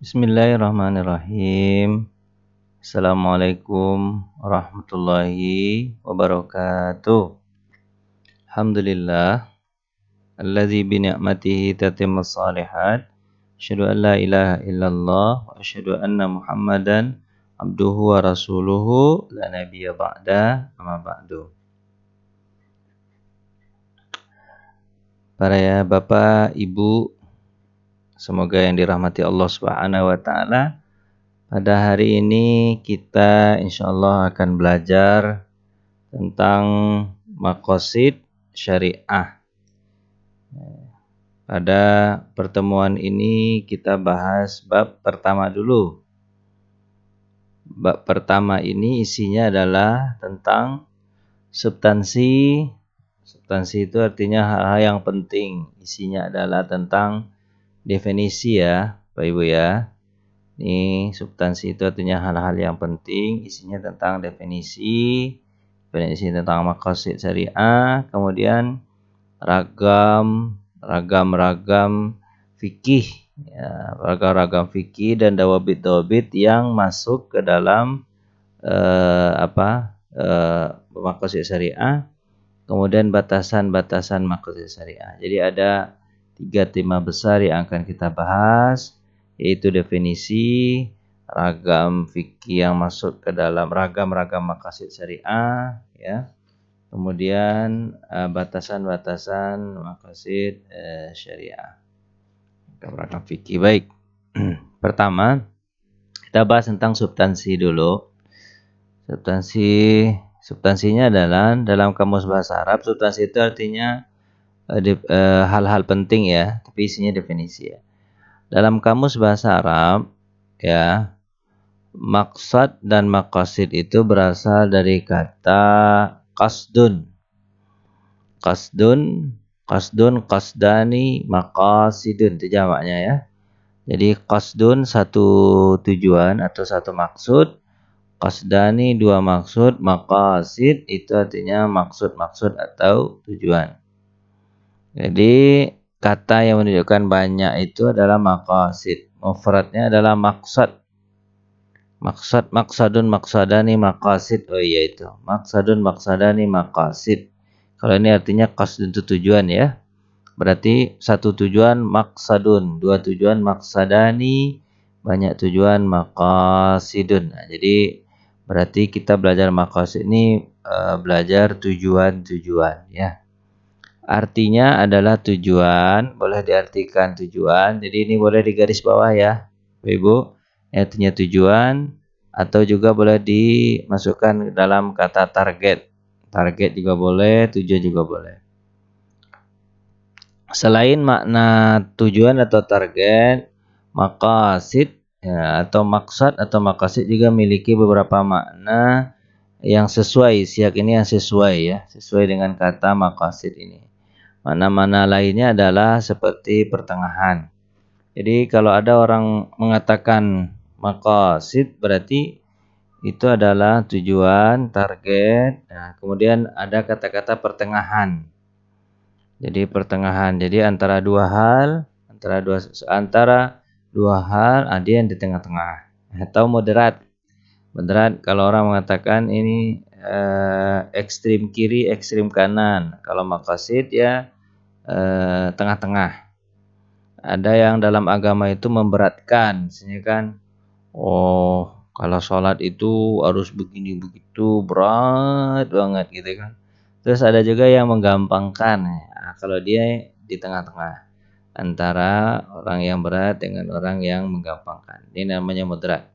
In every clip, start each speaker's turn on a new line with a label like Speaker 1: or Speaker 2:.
Speaker 1: Bismillahirrahmanirrahim. Assalamualaikum warahmatullahi wabarakatuh. Alhamdulillah alladzi bi ni'matihi tatimmus shalihat. Asyhadu an la ilaha illallah wa asyhadu anna Muhammadan abduhu wa rasuluhu la nabiyya ba'da amma ba'du. Para Bapak, Ibu, semoga yang dirahmati Allah Subhanahu wa taala. Pada hari ini kita insyaallah akan belajar tentang maqasid syariah. Pada pertemuan ini kita bahas bab pertama dulu. Bab pertama ini isinya adalah tentang substansi. Substansi itu artinya hal-hal yang penting. Isinya adalah tentang definisi ya, Bapak Ibu ya. Ini substansi itu artinya hal-hal yang penting, isinya tentang definisi tentang maqasid syariah, kemudian ragam fikih, ya, ragam fikih dan dawabit yang masuk ke dalam maqasid syariah, kemudian batasan-batasan maqasid syariah. Jadi ada 3 tema besar yang akan kita bahas, yaitu definisi, ragam fikih yang masuk ke dalam ragam maqasid syariah, ya. Kemudian batasan-batasan maqasid syariah. Ragam fikih. Baik. Pertama, kita bahas tentang substansi dulu. Substansinya adalah dalam kamus bahasa Arab, substansi itu artinya hal-hal penting ya, tapi isinya definisi ya. Dalam kamus bahasa Arab, ya, maksad dan maqasid itu berasal dari kata qasdun. Qasdani, maqasidun, itu jamaknya ya. Jadi qasdun satu tujuan atau satu maksud, qasdani dua maksud, maqasid itu artinya maksud-maksud atau tujuan. Jadi kata yang menunjukkan banyak itu adalah maqasid. Mufradnya adalah maksad. Maksadun, maksadani, maqasid. Oh iya itu. Maksadun, maksadani, maqasid. Kalau ini artinya qasdun itu tujuan ya. Berarti satu tujuan maksadun, dua tujuan maksadani, banyak tujuan maqasidun. Nah, jadi berarti kita belajar maqasid ini belajar tujuan-tujuan ya. Artinya adalah tujuan, boleh diartikan tujuan. Jadi ini boleh digaris bawah ya, Ibu. Artinya tujuan, atau juga boleh dimasukkan dalam kata target. Target juga boleh, tujuan juga boleh. Selain makna tujuan atau target, maqasid ya, atau maksad atau maqasid juga memiliki beberapa makna yang sesuai. Siak ini yang sesuai ya, sesuai dengan kata maqasid ini. Mana-mana lainnya adalah seperti pertengahan. Jadi kalau ada orang mengatakan maqasid berarti itu adalah tujuan, target. Nah, kemudian ada kata-kata pertengahan. Jadi pertengahan. Jadi antara dua hal ada yang di tengah-tengah atau moderat. Moderat kalau orang mengatakan ini ekstrim kiri, ekstrim kanan. Kalau maqasid ya tengah-tengah. Ada yang dalam agama itu memberatkan, misalnya kan, oh kalau sholat itu harus begini begitu, berat banget gitu kan. Terus ada juga yang menggampangkan, nah, kalau dia di tengah-tengah antara orang yang berat dengan orang yang menggampangkan. Ini namanya moderat.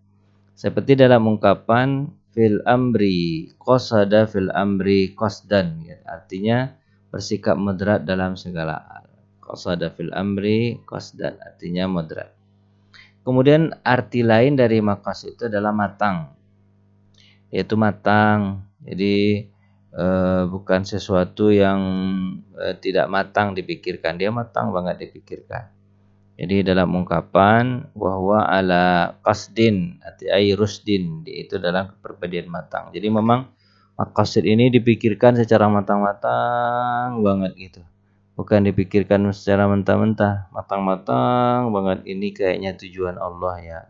Speaker 1: Seperti dalam ungkapan fil amri qasada fil amri qasdan, ya. Artinya bersikap moderat dalam segala hal. Qasada fil amri qasdan artinya moderat. Kemudian arti lain dari maqasid itu adalah matang. Yaitu matang. Jadi bukan sesuatu yang tidak matang dipikirkan, dia matang banget dipikirkan. Jadi dalam ungkapan bahwa ala qasdin ai rusdin, itu dalam kepribadian matang. Jadi memang maqasid ini dipikirkan secara matang-matang banget gitu. bukan dipikirkan secara mentah-mentah, matang-matang banget ini kayaknya tujuan Allah ya.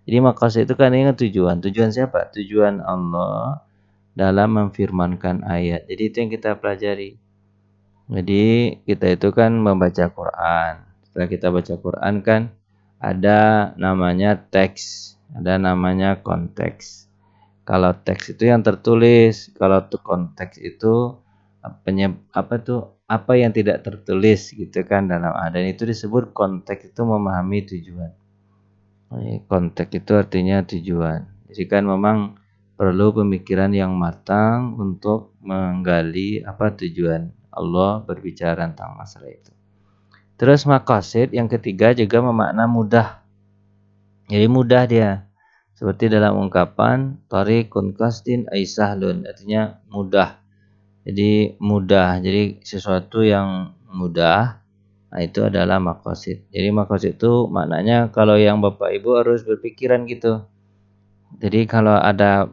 Speaker 1: Jadi maqasid itu kan ingat tujuan. Tujuan siapa? Tujuan Allah dalam memfirmankan ayat. Jadi itu yang kita pelajari. Jadi kita itu kan membaca Quran. Setelah kita baca Quran kan ada namanya teks, ada namanya konteks. Kalau teks itu yang tertulis, kalau tuh konteks itu apa yang tidak tertulis gitu kan dalam dan itu disebut konteks itu memahami tujuan. Konteks itu artinya tujuan. Jadi kan memang perlu pemikiran yang matang untuk menggali apa tujuan Allah berbicara tentang masalah itu. Terus maqasid yang ketiga juga memakna mudah. Jadi mudah dia. Seperti dalam ungkapan tariqun qasdin ay sahlun, artinya mudah. Jadi mudah. Jadi sesuatu yang mudah, nah itu adalah maqasid. Jadi maqasid itu maknanya kalau yang Bapak Ibu harus berpikiran gitu. Jadi kalau ada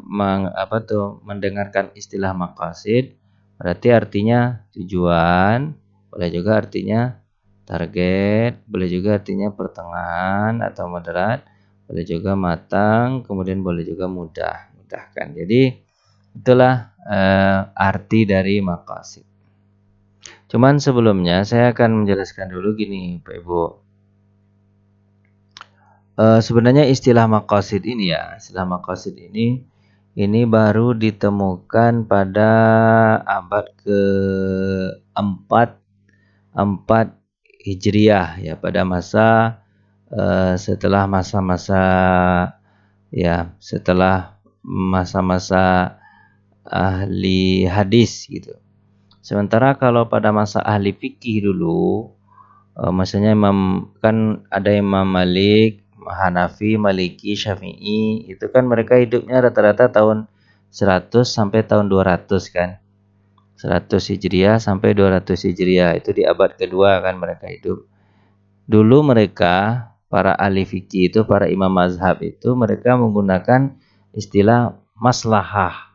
Speaker 1: mendengarkan istilah maqasid, berarti artinya tujuan, boleh juga artinya target, boleh juga artinya pertengahan atau moderat, boleh juga matang, kemudian boleh juga mudahkan. Jadi itulah arti dari maqasid. Cuman sebelumnya saya akan menjelaskan dulu gini, Pak Ibu. Sebenarnya istilah maqasid ini baru ditemukan pada abad ke-4 Hijriah ya, pada masa setelah masa-masa ahli hadis gitu. Sementara kalau pada masa ahli fikih dulu, maksudnya kan ada Imam Malik, Hanafi, Maliki, Syafi'i, itu kan mereka hidupnya rata-rata tahun 100 sampai tahun 200 kan. 100 Hijriah sampai 200 Hijriah, itu di abad kedua kan mereka hidup. Dulu mereka, para ahli fikih itu, para imam mazhab itu, mereka menggunakan istilah maslahah.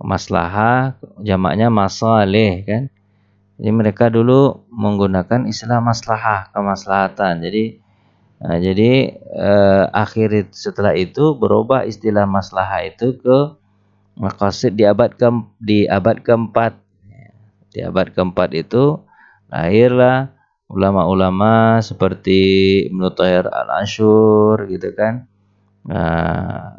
Speaker 1: Maslahah jamaknya masalih kan. Jadi mereka dulu menggunakan istilah maslahah, kemaslahatan. Jadi setelah itu berubah istilah maslahah itu ke maqasid di abad keempat. Di abad keempat itu lahirlah ulama-ulama seperti Ibnu Thahir Al-Asyur gitu kan.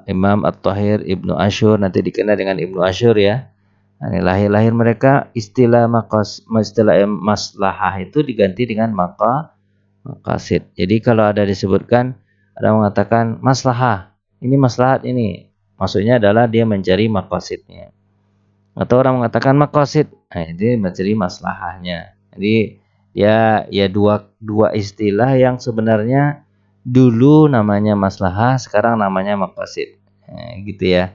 Speaker 1: Imam At-Thahir Ibnu Asyur, nanti dikenal dengan Ibnu Asyur ya. Nah, lahir mereka istilah maslahah itu diganti dengan maqasid. Jadi kalau ada disebutkan, ada mengatakan maslahah, ini maslahat ini, maksudnya adalah dia mencari maqasidnya. Atau orang mengatakan maqasid, nah ini mencari maslahahnya. Jadi ya dua istilah yang sebenarnya dulu namanya maslahah, sekarang namanya maqasid. Nah, gitu ya.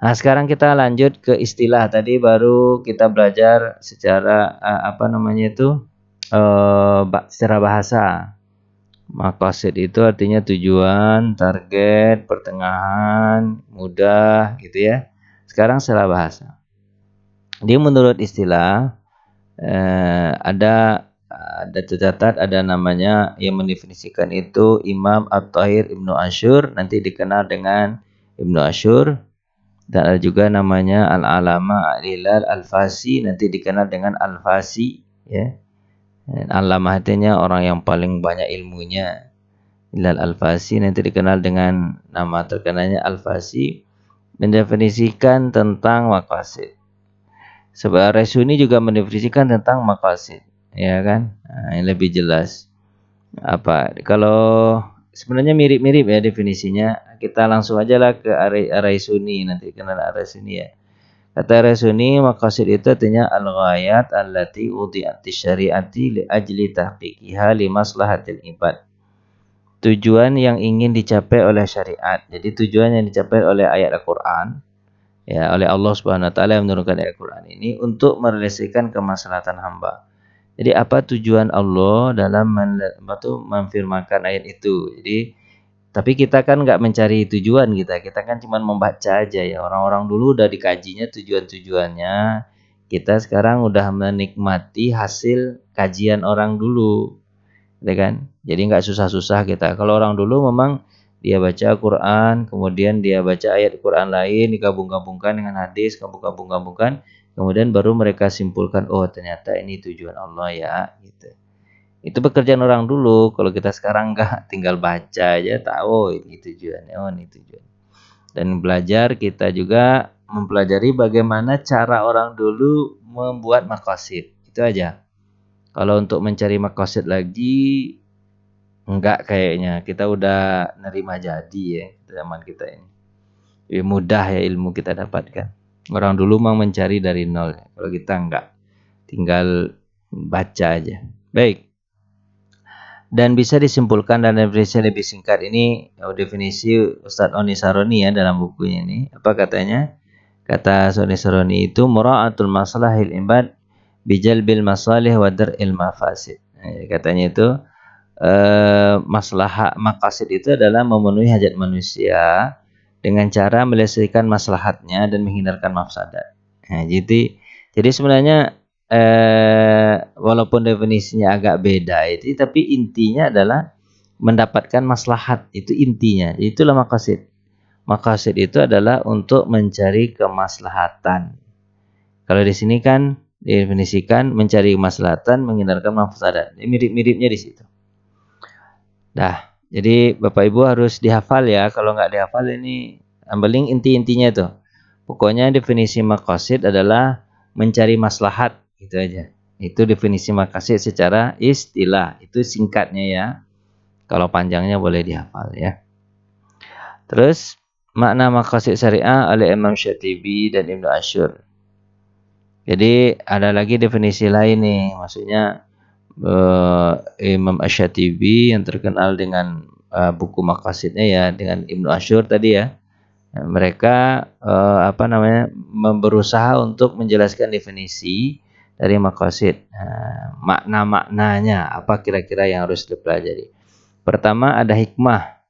Speaker 1: Nah, sekarang kita lanjut ke istilah. Tadi baru kita belajar secara secara bahasa. Maqasid itu artinya tujuan, target, pertengahan, mudah gitu ya. Sekarang secara bahasa. Dia menurut istilah ada tercatat ada namanya yang mendefinisikan itu Imam At-Thahir Ibnu Asyur, nanti dikenal dengan Ibnu Asyur. Dan ada juga namanya Al-Alama Al-Hilal Al-Fasi, nanti dikenal dengan Al-Fasi ya. Al-Alama artinya orang yang paling banyak ilmunya. Hilal Al-Fasi nanti dikenal dengan nama terkenalnya Al-Fasi, mendefinisikan tentang maqasid. Sebab Resuni juga mendefinisikan tentang maqasid, ya kan? Nah, yang lebih jelas. Kalau sebenarnya mirip-mirip ya definisinya. Kita langsung aja lah ke Resuni, nanti kenal Resuni ya. Kata Resuni, maqasid itu artinya al-ghayat allati udi'ati syari'ati li ajli tahqiqiha li maslahatil ibad. Tujuan yang ingin dicapai oleh syariat. Jadi tujuan yang dicapai oleh ayat Al-Qur'an, ya, oleh Allah Subhanahu wa taala yang menurunkan ayat Al-Qur'an ini untuk merealisasikan kemaslahatan hamba. Jadi apa tujuan Allah dalam memfirmankan ayat itu? Jadi tapi kita kan nggak mencari tujuan, kita kan cuma membaca aja ya. Orang-orang dulu udah dikajinya tujuan-tujuannya. kita sekarang udah menikmati hasil kajian orang dulu, ya kan? Jadi nggak susah-susah kita. Kalau orang dulu memang dia baca Quran, kemudian dia baca ayat Quran lain, digabung-gabungkan dengan hadis, gabung-gabungkan, kemudian baru mereka simpulkan, oh ternyata ini tujuan Allah ya, gitu. Itu pekerjaan orang dulu. Kalau kita sekarang nggak, tinggal baca aja tahu oh, ini tujuannya, oh ini tujuan. Dan belajar kita juga mempelajari bagaimana cara orang dulu membuat maqasid. Itu aja. Kalau untuk mencari maqasid lagi enggak kayaknya. Kita udah nerima jadi ya zaman kita ini. Lebih mudah ya ilmu kita dapatkan. Orang dulu mau mencari dari nol. Kalau kita enggak. Tinggal baca aja. Baik. Dan bisa disimpulkan dan definisi lebih singkat ini definisi Ustadz Oni Saroni ya dalam bukunya ini. Apa katanya? Kata Oni Saroni itu mura'atul maslahil ibad bijalbil masalih wa dar'il mafasid. Katanya itu maslahat maqasid itu adalah memenuhi hajat manusia dengan cara melestarikan maslahatnya dan menghindarkan mafsadat. Nah, jadi sebenarnya walaupun definisinya agak beda itu, tapi intinya adalah mendapatkan maslahat, itu intinya. Itulah maqasid. Maqasid itu adalah untuk mencari kemaslahatan. Kalau di sini kan didefinisikan mencari kemaslahatan, menghindarkan mafsadat. Mirip-miripnya di situ. Dah, jadi Bapak Ibu harus dihafal ya. Kalau nggak dihafal ini ambilin inti-intinya tuh. Pokoknya definisi maqasid adalah mencari maslahat, gitu aja. Itu definisi maqasid secara istilah. Itu singkatnya ya. Kalau panjangnya boleh dihafal ya. Terus makna maqasid syariah oleh Imam Syatibi dan Ibnu Asyur. Jadi ada lagi definisi lain nih, maksudnya Imam Asy-Syatibi yang terkenal dengan buku maqasidnya ya, dengan Ibnu Asyur tadi ya. Mereka berusaha untuk menjelaskan definisi dari maqasid. Makna-maknanya apa kira-kira yang harus dipelajari. Pertama ada hikmah.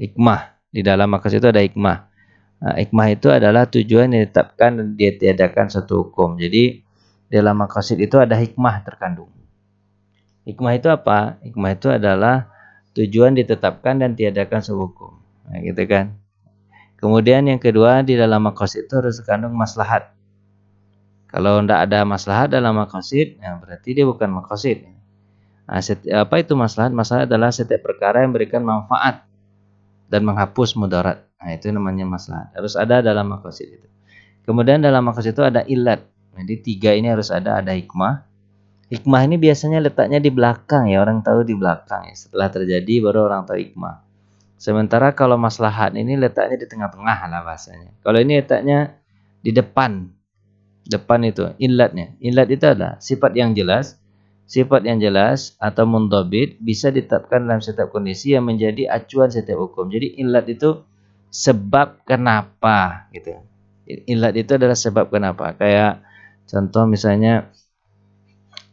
Speaker 1: Hikmah di dalam maqasid itu ada hikmah. Hikmah itu adalah tujuan yang ditetapkan dan ditiadakan suatu hukum. Jadi dalam maqasid itu ada hikmah terkandung. Hikmah itu apa? Hikmah itu adalah tujuan ditetapkan dan tiadakan suatu hukum. Nah, gitu kan. Kemudian yang kedua di dalam maqasid itu harus terkandung maslahat. Kalau tidak ada maslahat dalam maqasid, nah berarti dia bukan maqasid. Nah, apa itu maslahat? Maslahat adalah setiap perkara yang memberikan manfaat dan menghapus mudarat. Nah, itu namanya maslahat. Harus ada dalam maqasid itu. Kemudian dalam maqasid itu ada ilat. Jadi tiga ini harus ada hikmah. Hikmah ini biasanya letaknya di belakang ya, orang tahu di belakang ya. Setelah terjadi baru orang tahu hikmah. Sementara kalau maslahat ini letaknya di tengah-tengah lah bahasanya. Kalau ini letaknya di depan. Depan itu ilatnya. Ilat itu adalah sifat yang jelas. Sifat yang jelas atau mundhabit bisa ditetapkan dalam setiap kondisi yang menjadi acuan setiap hukum. Jadi ilat itu sebab kenapa gitu. Ilat itu adalah sebab kenapa. Kayak contoh misalnya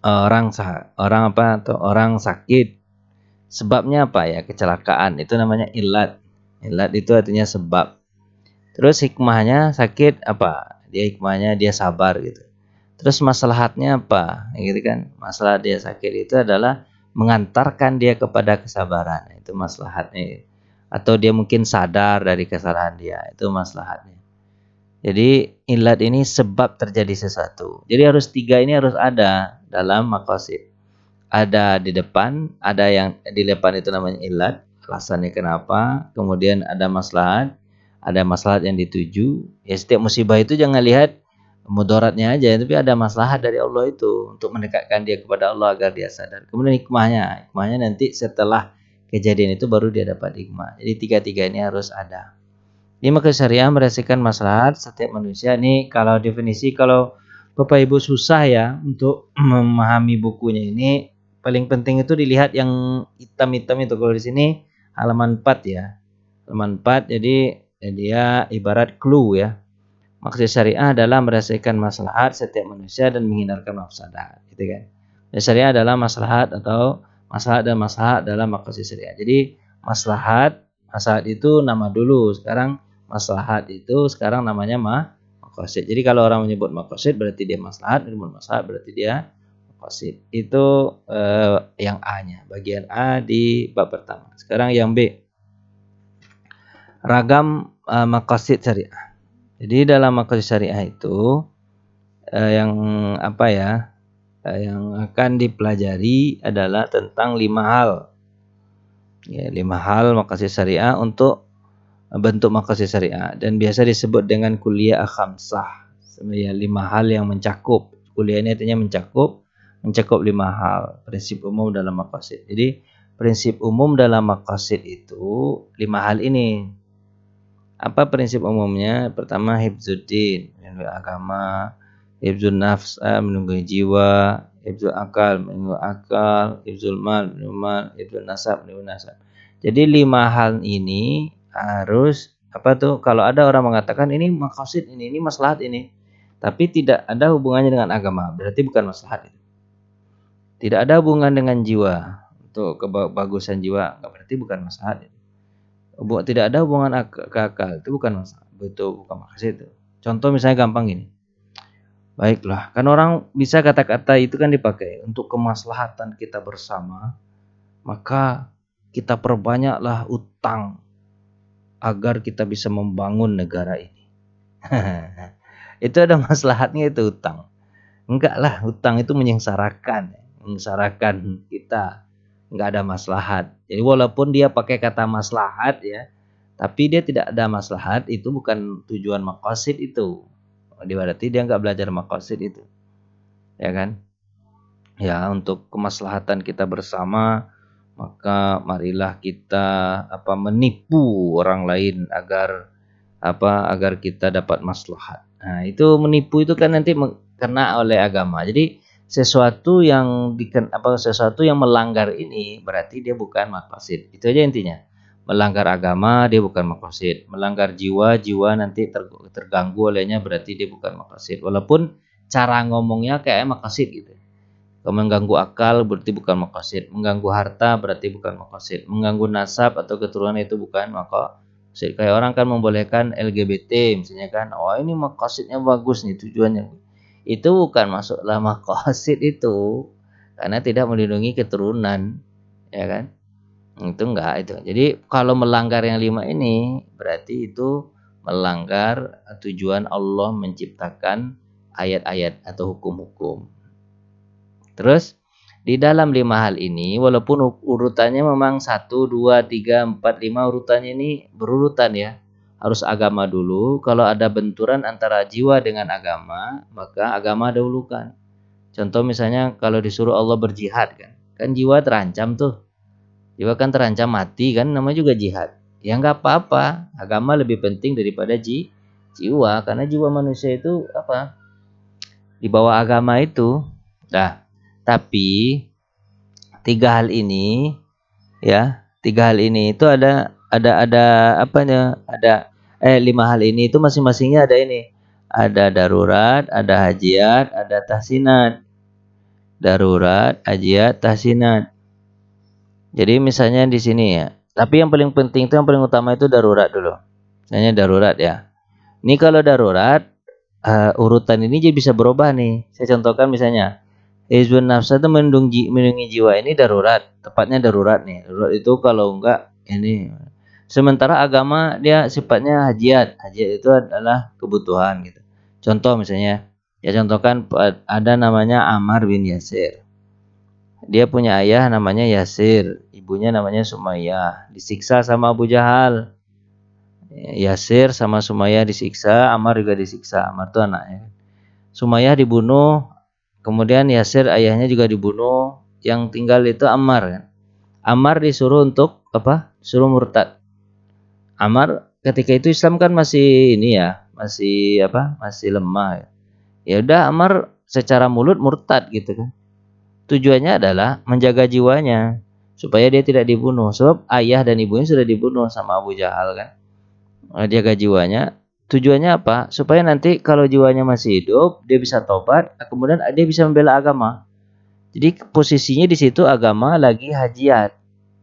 Speaker 1: orang sakit. Sebabnya apa ya? Kecelakaan. Itu namanya ilat. Ilat itu artinya sebab. Terus hikmahnya sakit apa? Hikmahnya dia sabar gitu. Terus maslahatnya apa? Gitu kan. Masalah dia sakit itu adalah mengantarkan dia kepada kesabaran. Itu maslahatnya. Atau dia mungkin sadar dari kesalahan dia. Itu maslahatnya. Jadi ilat ini sebab terjadi sesuatu. Jadi harus tiga ini harus ada dalam maqasid. Ada di depan, ada yang di depan itu namanya ilat, alasannya kenapa. Kemudian ada maslahat yang dituju. Ya setiap musibah itu jangan lihat mudaratnya aja, tapi ada maslahat dari Allah itu untuk mendekatkan dia kepada Allah agar dia sadar. Kemudian hikmahnya nanti setelah kejadian itu baru dia dapat hikmah. Jadi tiga-tiga ini harus ada. Ini maka syariah merasakan maslahat setiap manusia. Ini kalau definisi, kalau Bapak Ibu susah ya untuk memahami bukunya ini, paling penting itu dilihat yang hitam-hitam itu. Kalau di sini halaman 4 ya. Halaman 4 jadi dia ibarat clue ya. Maksud syariah adalah merasakan maslahat setiap manusia dan menghindarkan mafsadat, gitu kan. Dan syariah adalah maslahat atau maslahat dalam maksud syariah. Jadi maslahat itu nama dulu, sekarang maslahat itu sekarang namanya maqasid. Jadi kalau orang menyebut maqasid berarti dia maslahat, menyebut maslahat berarti dia maqasid. Itu yang A-nya, bagian A di bab pertama. Sekarang yang B. Ragam maqasid syariah. Jadi dalam maqasid syariah itu yang apa ya? Yang akan dipelajari adalah tentang 5 hal. Ya, 5 hal maqasid syariah untuk bentuk maqasid syariah dan biasa disebut dengan kuliah khamsah. Sebenarnya 5 hal yang mencakup. Kuliah ini artinya mencakup 5 hal prinsip umum dalam maqasid. Jadi prinsip umum dalam maqasid itu 5 hal ini. Apa prinsip umumnya? Pertama, hifzuddin, melindungi agama, hifzun nafs, melindungi jiwa, hifzul akal, melindungi akal, hifzul mal, melindungi mal, hifzul nasab, melindungi nasab. Jadi 5 hal ini harus apa tuh? Kalau ada orang mengatakan ini maqasid ini maslahat ini, tapi tidak ada hubungannya dengan agama, berarti bukan maslahat itu. Tidak ada hubungan dengan jiwa, untuk kebagusan jiwa, berarti bukan maslahat itu. Tidak ada hubungan ke akal, itu bukan masalah, betul bukan maqasid itu. Contoh misalnya gampang gini. Baiklah, kan orang bisa kata-kata itu kan dipakai untuk kemaslahatan kita bersama, maka kita perbanyaklah utang agar kita bisa membangun negara ini. Itu ada maslahatnya itu utang. Enggak lah, utang itu menyengsarakan kita. Enggak ada maslahat. Jadi walaupun dia pakai kata maslahat ya, tapi dia tidak ada maslahat, itu bukan tujuan maqasid itu. Berarti dia enggak belajar maqasid itu. Ya kan? Ya, untuk kemaslahatan kita bersama, maka marilah kita menipu orang lain agar kita dapat maslahat. Nah, itu menipu itu kan nanti kena oleh agama. Jadi sesuatu yang melanggar ini berarti dia bukan maqasid. Itu aja intinya. Melanggar agama dia bukan maqasid. Melanggar jiwa nanti terganggu olehnya berarti dia bukan maqasid. Walaupun cara ngomongnya kayak maqasid gitu. Kalau mengganggu akal berarti bukan maqasid. Mengganggu harta berarti bukan maqasid. Mengganggu nasab atau keturunan itu bukan maqasid. Kayak orang kan membolehkan LGBT misalnya kan. Oh, ini maqasidnya bagus nih tujuannya. Itu bukan masuklah maqasid itu. Karena tidak melindungi keturunan, ya kan? Itu enggak itu. Jadi kalau melanggar yang 5 ini berarti itu melanggar tujuan Allah menciptakan ayat-ayat atau hukum-hukum. Terus di dalam 5 hal ini walaupun urutannya memang 1, 2, 3, 4, 5 urutannya ini berurutan ya. Harus agama dulu. Kalau ada benturan antara jiwa dengan agama, maka agama dahulukan. Contoh misalnya kalau disuruh Allah berjihad kan. Kan jiwa terancam tuh. Jiwa kan terancam mati kan, namanya juga jihad. Ya enggak apa-apa. Agama lebih penting daripada jiwa karena jiwa manusia itu di bawah agama itu. Nah, tapi 3 hal ini ya, 3 hal ini itu ada 5 hal ini itu masing-masingnya ada ini. Ada darurat, ada hajiat, ada tahsinat. Darurat, hajiat, tahsinat. Jadi misalnya di sini ya. Tapi yang paling penting itu yang paling utama itu darurat dulu. Misalnya darurat ya. Ini kalau darurat urutan ini jadi bisa berubah nih. Saya contohkan misalnya hifzun nafs itu melindungi jiwa ini darurat, tepatnya darurat nih. Darurat itu kalau enggak ini. Sementara agama dia sifatnya hajiat. Hajiat itu adalah kebutuhan gitu. Contoh misalnya, ya contohkan ada namanya Ammar bin Yasir. Dia punya ayah namanya Yasir, ibunya namanya Sumayyah. Disiksa sama Abu Jahal. Yasir sama Sumayyah disiksa, Ammar juga disiksa. Ammar itu anaknya. Sumayyah dibunuh, kemudian Yasir ayahnya juga dibunuh. Yang tinggal itu Ammar kan. Ammar disuruh untuk Suruh murtad. Ammar ketika itu Islam kan masih masih lemah. Ya udah Ammar secara mulut murtad gitu kan. Tujuannya adalah menjaga jiwanya supaya dia tidak dibunuh. Sebab ayah dan ibunya sudah dibunuh sama Abu Jahal kan. Jaga jiwanya. Tujuannya apa? Supaya nanti kalau jiwanya masih hidup, dia bisa tobat, kemudian dia bisa membela agama. Jadi posisinya di situ agama lagi hajiat.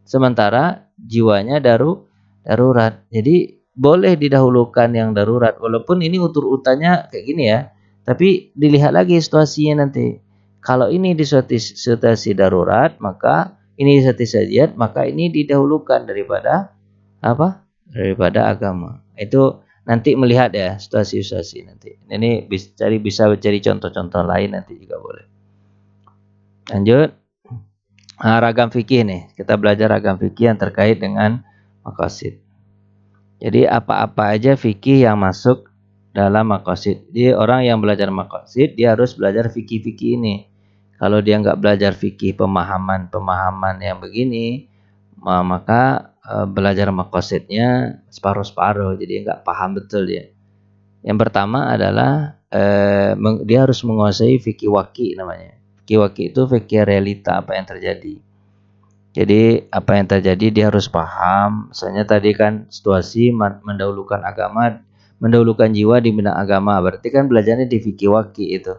Speaker 1: Sementara jiwanya darurat. Jadi boleh didahulukan yang darurat walaupun ini urutannya kayak gini ya. Tapi dilihat lagi situasinya nanti. Kalau ini di situasi darurat, maka ini di situasi hajat, maka ini didahulukan daripada apa? Daripada agama. Itu nanti melihat ya situasi-situasi nanti. Ini bisa cari contoh-contoh lain nanti juga boleh. Lanjut. Ragam fikih nih. Kita belajar ragam fikih yang terkait dengan maqasid. Jadi apa-apa aja fikih yang masuk dalam maqasid. Jadi orang yang belajar maqasid dia harus belajar fikih-fikih ini. Kalau dia nggak belajar fikih pemahaman-pemahaman yang begini, maka belajar maqasidnya separuh-separuh. Jadi nggak paham betul dia. Yang pertama adalah dia harus menguasai fikih waqi namanya. Fikih waqi itu fikih realita apa yang terjadi. Jadi apa yang terjadi dia harus paham. Misalnya tadi kan situasi mendahulukan agama, mendahulukan jiwa di bidang agama. Berarti kan belajarnya di fikih waqi itu.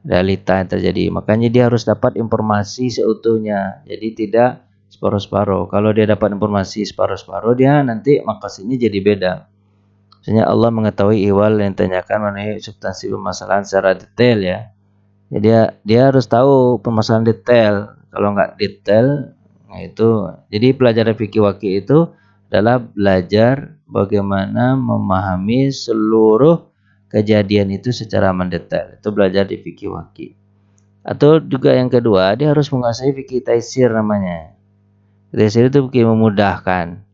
Speaker 1: Realita yang terjadi. Makanya dia harus dapat informasi seutuhnya. Jadi tidak separuh-separuh. Kalau dia dapat informasi separuh-separuh, dia nanti maqasidnya jadi beda. Misalnya Allah mengetahui ihwal yang ditanyakan mengenai substansi permasalahan secara detail ya. Jadi dia harus tahu permasalahan detail. Kalau nggak detail, nah itu. Jadi pelajaran fikih waqi itu adalah belajar bagaimana memahami seluruh kejadian itu secara mendetail. Itu belajar di fikih waqi. Atau juga yang kedua, dia harus menguasai fikih taisir namanya. Taisir itu fikih memudahkan.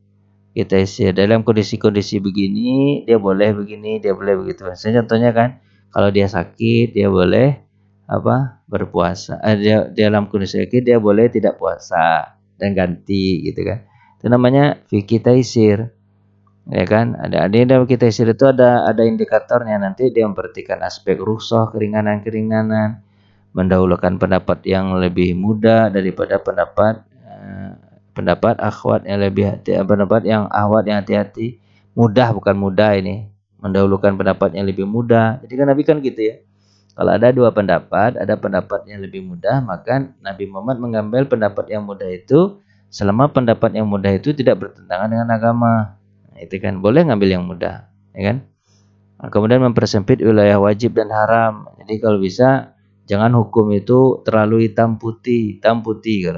Speaker 1: Kita isi dalam kondisi-kondisi begini dia boleh begini, dia boleh begitu. Misalnya contohnya kan kalau dia sakit dia boleh berpuasa. Dia dalam kondisi sakit dia boleh tidak puasa dan ganti gitu kan. Itu namanya fikih taisir. Ya kan? Ada dalam fikih taisir itu ada indikatornya, nanti dia memperhatikan aspek rukhsah, keringanan-keringanan, mendahulukan pendapat yang lebih mudah daripada pendapat akhwat yang lebih pendapat yang ahwat yang hati-hati, bukan mudah ini, mendahulukan pendapat yang lebih mudah. Jadi kan Nabi kan gitu ya, kalau ada dua pendapat, ada pendapat yang lebih mudah, maka Nabi Muhammad mengambil pendapat yang mudah itu selama pendapat yang mudah itu tidak bertentangan dengan agama. Nah, itu kan boleh ngambil yang mudah, ya kan. Nah, kemudian mempersempit wilayah wajib dan haram. Jadi kalau bisa jangan hukum itu terlalu hitam putih.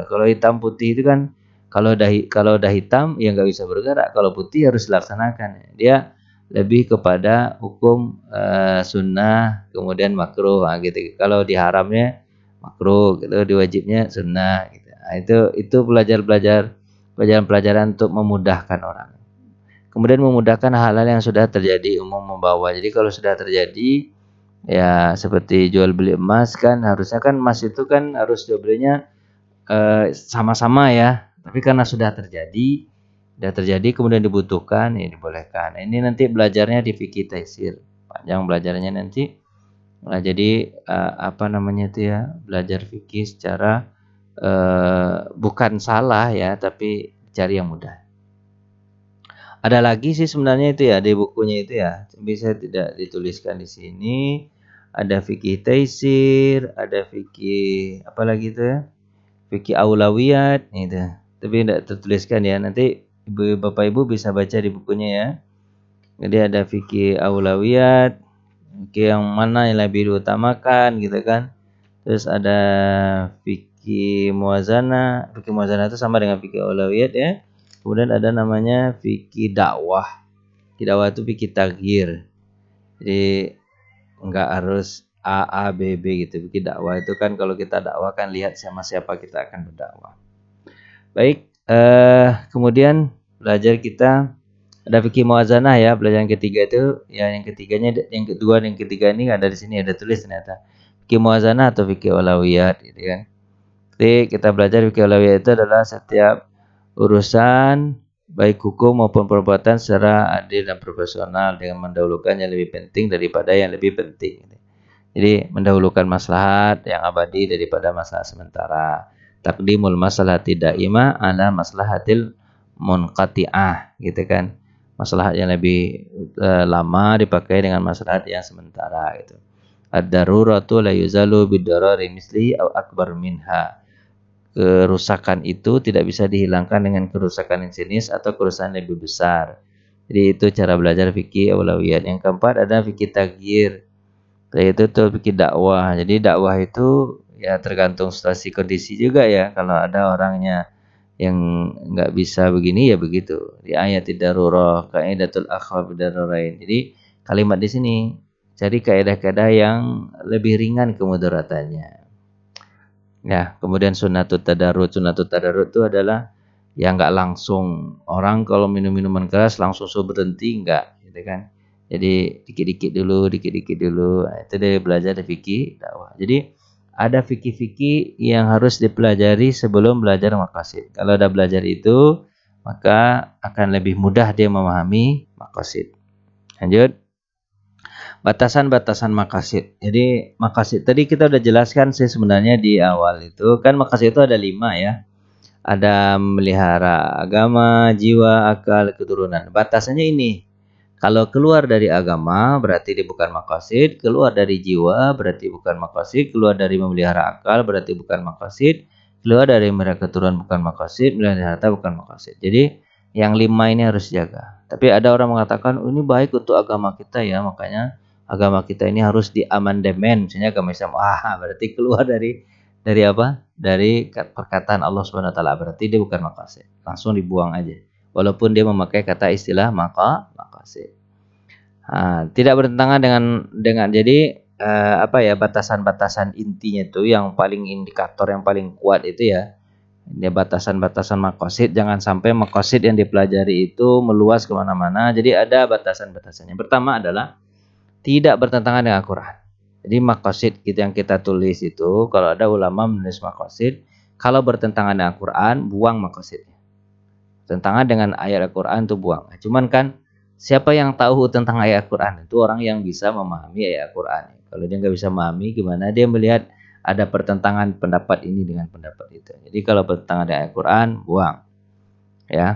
Speaker 1: Kalau hitam putih itu kan kalau udah hitam ya nggak bisa bergerak. Kalau putih harus dilaksanakan. Dia lebih kepada hukum sunnah kemudian makruh gitu. Kalau diharamnya makruh, gitu, diwajibnya sunnah. Gitu. Nah, itu pelajaran-pelajaran untuk memudahkan orang. Kemudian memudahkan hal-hal yang sudah terjadi umum membawa. Jadi kalau sudah terjadi ya seperti jual beli emas kan harusnya kan emas itu kan harus jual belinya sama-sama ya. Tapi karena sudah terjadi kemudian dibutuhkan ya dibolehkan. Nah, ini nanti belajarnya di fikih taisir. Panjang belajarnya nanti. Nah, jadi belajar fikih secara bukan salah ya, tapi cari yang mudah. Ada lagi sih sebenarnya itu ya di bukunya itu ya, bisa tidak dituliskan di sini. Ada fikih taisir, ada fikih apa lagi itu ya, fikih aulawiyat gitu. Tapi tidak tertuliskan ya. Nanti bapak ibu bisa baca di bukunya ya. Jadi ada fikih aulawiyat, fikih yang mana yang lebih diutamakan gitu kan. Terus ada fikih muwazanah. Fikih muwazanah itu sama dengan fikih aulawiyat ya. Kemudian ada namanya fikih dakwah. Fikih dakwah itu fikih taghir. Jadi enggak harus A B B gitu. Fikih dakwah itu kan kalau kita dakwah kan lihat sama siapa kita akan berdakwah. Baik, kemudian belajar kita ada fikih muwazanah ya, belajar yang ketiga itu ya, yang kedua dan yang ketiga ini ada di sini ada tulis ternyata. Fikih muwazanah atau fikih aulawiyat gitu kan. Jadi kita belajar fikih aulawiyat itu adalah setiap urusan baik hukum maupun perbuatan secara adil dan proporsional dengan mendahulukan yang lebih penting daripada yang lebih penting. Jadi mendahulukan maslahat yang abadi daripada maslahat sementara. Takdimul maslahati daimah ala maslahatil munqati'ah gitu kan. Maslahat yang lebih lama dipakai dengan maslahat yang sementara gitu. Ad-daruratu la yuzalu bid-darari misli au akbar minha. Kerusakan itu tidak bisa dihilangkan dengan kerusakan yang jenis atau kerusakan lebih besar. Jadi itu cara belajar fikih aulawiyat. Yang keempat ada fikih tagyir, yaitu tuh fikih dakwah. Jadi dakwah itu ya tergantung situasi kondisi juga ya. Kalau ada orangnya yang nggak bisa begini ya begitu. Di ayat darurah, qaidatul akhwa bidarurain. Jadi kalimat di sini cari kaidah-kaidah yang lebih ringan kemudaratannya. Ya, kemudian sunatut tadarut itu adalah yang nggak langsung orang kalau minum minuman keras langsung suruh berhenti enggak, gitu kan. Jadi dikit-dikit dulu. Nah, itu dia belajar dari fikih dakwah. Jadi ada fikih-fikih yang harus dipelajari sebelum belajar maqasid. Kalau udah belajar itu, maka akan lebih mudah dia memahami maqasid. Lanjut. Batasan-batasan maqasid. Jadi maqasid tadi kita udah jelaskan sih sebenarnya di awal itu. Kan maqasid itu ada 5 ya. Ada melihara agama, jiwa, akal, keturunan. Batasannya ini. Kalau keluar dari agama berarti dia bukan maqasid, keluar dari jiwa berarti bukan maqasid, keluar dari memelihara akal berarti bukan maqasid, keluar dari memelihara keturunan bukan maqasid, melihara harta bukan maqasid. Jadi yang 5 ini harus jaga. Tapi ada orang mengatakan, oh, ini baik untuk agama kita ya, makanya agama kita ini harus diamandemen. Misalnya agama Islam, berarti keluar dari apa? Dari perkataan Allah Subhanahu wa taala, berarti dia bukan maqasid. Langsung dibuang aja. Walaupun dia memakai kata istilah maqasid. Tidak bertentangan dengan jadi apa ya, batasan-batasan intinya itu yang paling indikator yang paling kuat itu ya. Ini batasan-batasan maqasid, jangan sampai maqasid yang dipelajari itu meluas kemana-mana. Jadi ada batasan-batasannya. Pertama adalah tidak bertentangan dengan Al-Quran. Jadi maqasid yang kita tulis itu, kalau ada ulama menulis maqasid, kalau bertentangan dengan Al-Quran, buang maqasidnya. Tentangan dengan ayat Al-Quran itu buang. Cuman kan siapa yang tahu tentang ayat Al-Quran? Itu orang yang bisa memahami ayat Al-Quran. Kalau dia nggak bisa memahami, gimana dia melihat ada pertentangan pendapat ini dengan pendapat itu. Jadi kalau bertentangan dengan ayat Al-Quran, buang. Ya.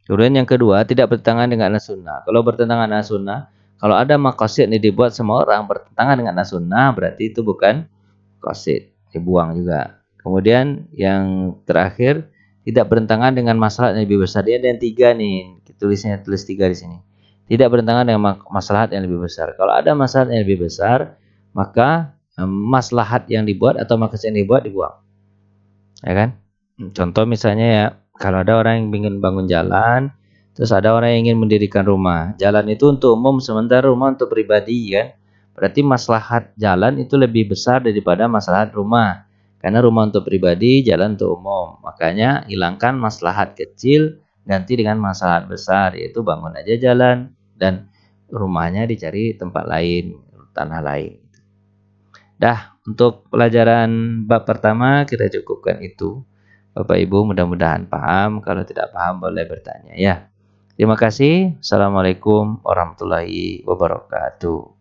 Speaker 1: Kemudian yang kedua, tidak bertentangan dengan as-sunnah. Kalau bertentangan dengan as-sunnah, kalau ada maqasid yang dibuat sama orang bertentangan dengan as-sunnah, berarti itu bukan maqasid, dibuang juga. Kemudian yang terakhir, tidak bertentangan dengan maslahat yang lebih besar. Dia ada yang 3 nih, tulis 3 di sini. Tidak bertentangan dengan maslahat yang lebih besar. Kalau ada maslahat yang lebih besar, maka maslahat yang dibuat atau maqasid yang dibuat dibuang. Ya kan? Contoh misalnya ya, kalau ada orang yang ingin bangun jalan, terus ada orang yang ingin mendirikan rumah. Jalan itu untuk umum, sementara rumah untuk pribadi kan. Berarti maslahat jalan itu lebih besar daripada maslahat rumah. Karena rumah untuk pribadi, jalan untuk umum. Makanya hilangkan maslahat kecil, ganti dengan maslahat besar, yaitu bangun aja jalan dan rumahnya dicari tempat lain, tanah lain. Dah, untuk pelajaran bab pertama kita cukupkan itu. Bapak Ibu mudah-mudahan paham. Kalau tidak paham boleh bertanya ya. Terima kasih. Assalamualaikum warahmatullahi wabarakatuh.